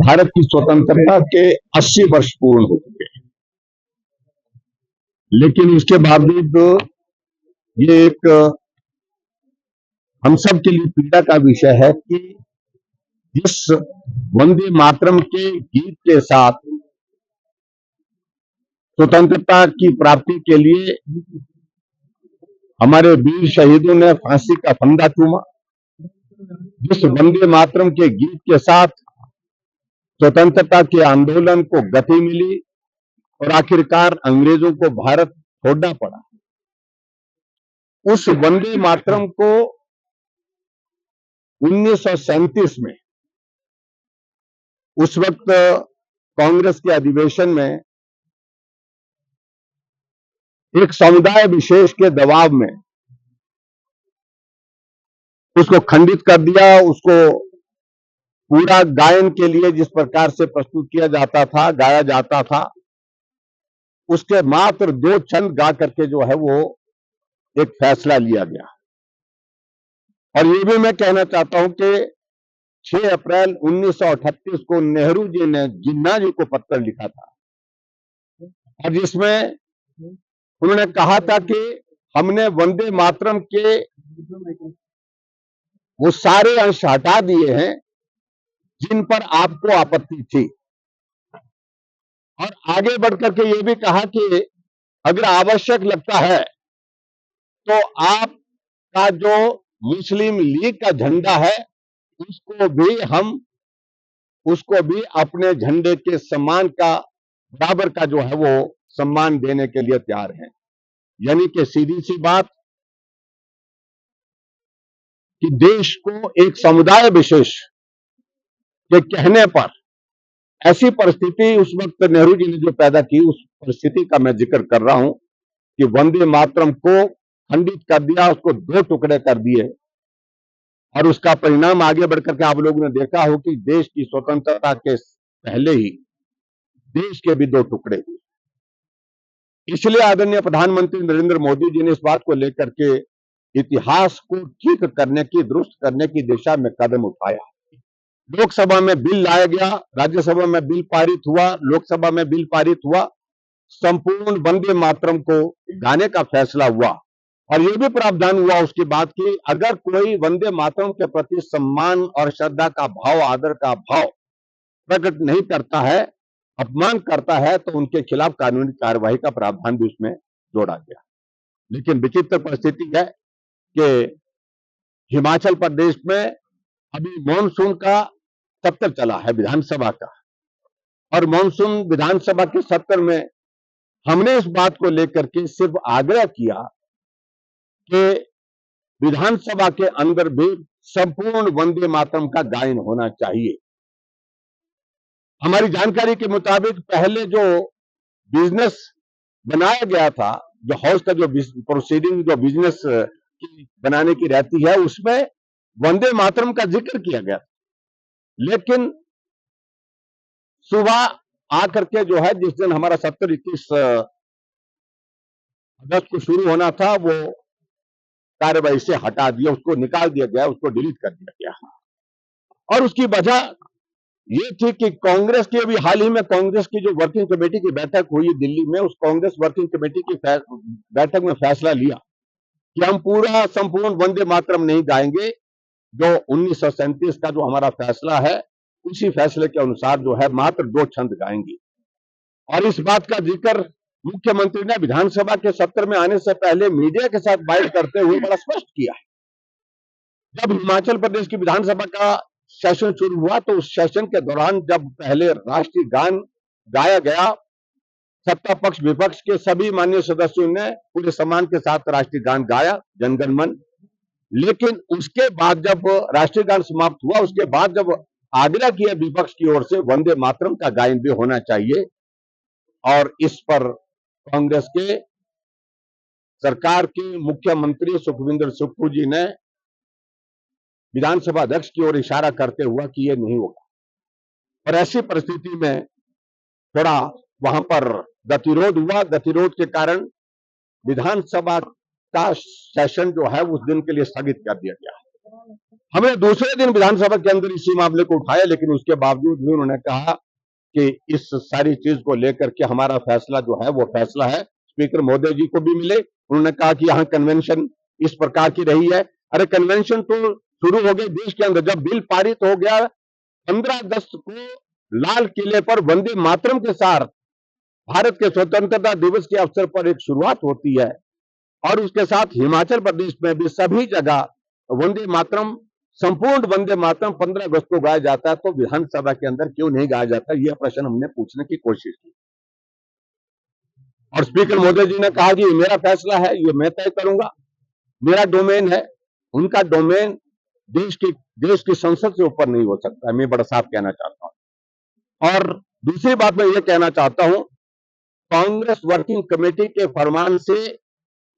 भारत की स्वतंत्रता के 80 वर्ष पूर्ण हो चुके हैं, लेकिन उसके बावजूद ये एक हम सब के लिए पीड़ा का विषय है कि जिस वंदे मातरम के गीत के साथ स्वतंत्रता की प्राप्ति के लिए हमारे वीर शहीदों ने फांसी का फंदा चूमा, जिस वंदे मातरम के गीत के साथ स्वतंत्रता के आंदोलन को गति मिली और आखिरकार अंग्रेजों को भारत छोड़ना पड़ा, उस वंदे मातरम को 1937 में उस वक्त कांग्रेस के अधिवेशन में एक समुदाय विशेष के दबाव में उसको खंडित कर दिया। उसको पूरा गायन के लिए जिस प्रकार से प्रस्तुत किया जाता था, गाया जाता था, उसके मात्र 2 छंद गा करके जो है वो एक फैसला लिया गया। और ये भी मैं कहना चाहता हूं कि 6 अप्रैल 1938 को नेहरू जी ने जिन्ना जी को पत्र लिखा था और जिसमें उन्होंने कहा था कि हमने वंदे मातरम के वो सारे अंश हटा दिए हैं जिन पर आपको आपत्ति थी, और आगे बढ़कर के ये भी कहा कि अगर आवश्यक लगता है तो आपका जो मुस्लिम लीग का झंडा है उसको भी अपने झंडे के सम्मान का बराबर का जो है वो सम्मान देने के लिए तैयार हैं। यानी कि सीधी सी बात कि देश को एक समुदाय विशेष के कहने पर ऐसी परिस्थिति उस वक्त नेहरू जी ने जो पैदा की, उस परिस्थिति का मैं जिक्र कर रहा हूं कि वंदे मातरम को खंडित कर दिया, उसको 2 टुकड़े कर दिए और उसका परिणाम आगे बढ़कर के आप लोगों ने देखा हो कि देश की स्वतंत्रता के पहले ही देश के भी 2 टुकड़े हुए। इसलिए आदरणीय प्रधानमंत्री नरेंद्र मोदी जी ने इस बात को लेकर के इतिहास को ठीक करने की, दुरुस्त करने की दिशा में कदम उठाया। लोकसभा में बिल लाया गया, राज्यसभा में बिल पारित हुआ, लोकसभा में बिल पारित हुआ, संपूर्ण वंदे मातरम को गाने का फैसला हुआ और यह भी प्रावधान हुआ उसके बाद कि अगर कोई वंदे मातरम के प्रति सम्मान और श्रद्धा का भाव, आदर का भाव प्रकट नहीं करता है, अपमान करता है, तो उनके खिलाफ कानूनी कार्रवाई का प्रावधान भी उसमें जोड़ा गया। लेकिन विचित्र परिस्थिति है कि हिमाचल प्रदेश में अभी मॉनसून का सत्र चला है विधानसभा का, और मॉनसून विधानसभा के सत्र में हमने इस बात को लेकर के सिर्फ आग्रह किया कि विधानसभा के अंदर भी संपूर्ण वंदे मातरम का गायन होना चाहिए। हमारी जानकारी के मुताबिक पहले जो बिजनेस बनाया गया था, जो हाउस का जो प्रोसीडिंग जो बिजनेस की बनाने की रहती है, उसमें वंदे मातरम का जिक्र किया गया, लेकिन सुबह आकर के जो है जिस दिन हमारा 21 अगस्त को शुरू होना था, वो कार्यवाही से हटा दिया, उसको निकाल दिया गया, उसको डिलीट कर दिया गया। और उसकी वजह ये थी कि कांग्रेस की अभी हाल ही में कांग्रेस की जो वर्किंग कमेटी की बैठक हुई दिल्ली में, उस कांग्रेस वर्किंग कमेटी की बैठक में फैसला लिया कि हम पूरा संपूर्ण वंदे मातरम नहीं गाएंगे। जो 1937 का जो हमारा फैसला है, उसी फैसले के अनुसार जो है मात्र 2 छंद गाएंगे। और इस बात का जिक्र मुख्यमंत्री ने विधानसभा के सत्र में आने से पहले मीडिया के साथ बात करते हुए बड़ा स्पष्ट किया है। जब हिमाचल प्रदेश की विधानसभा का सेशन शुरू हुआ तो उस सेशन के दौरान जब पहले राष्ट्रीय गान गाया गया, सत्ता पक्ष विपक्ष के सभी माननीय सदस्यों ने पूरे सम्मान के साथ राष्ट्रीय गान गाया, जनगण मन। लेकिन उसके बाद जब राष्ट्रीय गान समाप्त हुआ, उसके बाद जब आग्रह किया विपक्ष की ओर से वंदे मातरम का गायन भी होना चाहिए, और इस पर कांग्रेस के सरकार के मुख्यमंत्री सुखविंदर सुक्खू जी ने विधानसभा अध्यक्ष की ओर इशारा करते हुआ कि यह नहीं होगा। और ऐसी परिस्थिति में थोड़ा वहां पर गतिरोध हुआ। गतिरोध के कारण विधानसभा का सेशन जो है उस दिन के लिए स्थगित कर दिया गया। हमने दूसरे दिन विधानसभा के अंदर इसी मामले को उठाया, लेकिन उसके बावजूद भी उन्होंने कहा कि इस सारी चीज को लेकर के हमारा फैसला जो है वो फैसला है। स्पीकर महोदय जी को भी मिले, उन्होंने कहा कि यहाँ कन्वेंशन इस प्रकार की रही है। अरे कन्वेंशन तो शुरू हो गए देश के अंदर, जब बिल पारित हो गया 15 अगस्त को लाल किले पर वंदे मातरम के साथ भारत के स्वतंत्रता दिवस के अवसर पर एक शुरुआत होती है, और उसके साथ हिमाचल प्रदेश में भी सभी जगह वंदे मातरम, संपूर्ण वंदे मातरम 15 अगस्त को गाया जाता है, तो विधानसभा के अंदर क्यों नहीं गाया जाता? यह प्रश्न हमने पूछने की कोशिश की, और स्पीकर महोदय जी ने कहा कि ये मेरा फैसला है, ये मैं तय करूंगा, मेरा डोमेन है। उनका डोमेन देश की संसद से ऊपर नहीं हो सकता है, मैं बड़ा साफ कहना चाहता हूं। और दूसरी बात मैं ये कहना चाहता हूं, कांग्रेस वर्किंग कमेटी के फरमान से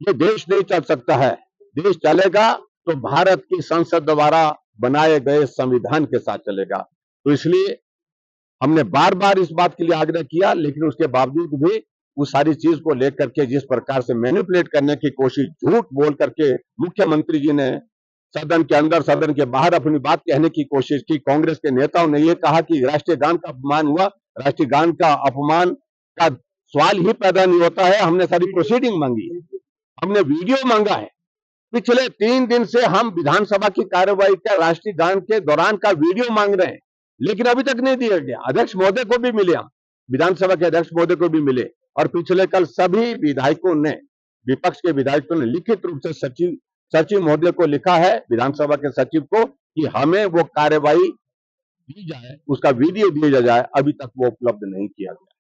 ये देश नहीं चल सकता है। देश चलेगा तो भारत की संसद द्वारा बनाए गए संविधान के साथ चलेगा। तो इसलिए हमने बार बार इस बात के लिए आग्रह किया, लेकिन उसके बावजूद भी उस सारी चीज को लेकर के जिस प्रकार से मैनिपुलेट करने की कोशिश, झूठ बोल करके मुख्यमंत्री जी ने सदन के अंदर सदन के बाहर अपनी बात कहने की कोशिश की। कांग्रेस के नेताओं ने यह कहा कि राष्ट्रीय गान का अपमान हुआ। राष्ट्रीय गान का अपमान का सवाल ही पैदा नहीं होता है। हमने सारी प्रोसीडिंग मांगी है, हमने वीडियो मांगा है। पिछले 3 दिन से हम विधानसभा की कार्यवाही का राष्ट्रीय गान के दौरान का वीडियो मांग रहे हैं, लेकिन अभी तक नहीं दिया गया। अध्यक्ष महोदय को भी मिले, हम विधानसभा के अध्यक्ष महोदय को भी मिले, और पिछले कल सभी विधायकों ने, विपक्ष के विधायकों ने लिखित रूप से सचिव महोदय को लिखा है, विधानसभा के सचिव को, कि हमें वो कार्यवाही दी जाए, उसका वीडियो दिया जाए। अभी तक वो उपलब्ध नहीं किया गया।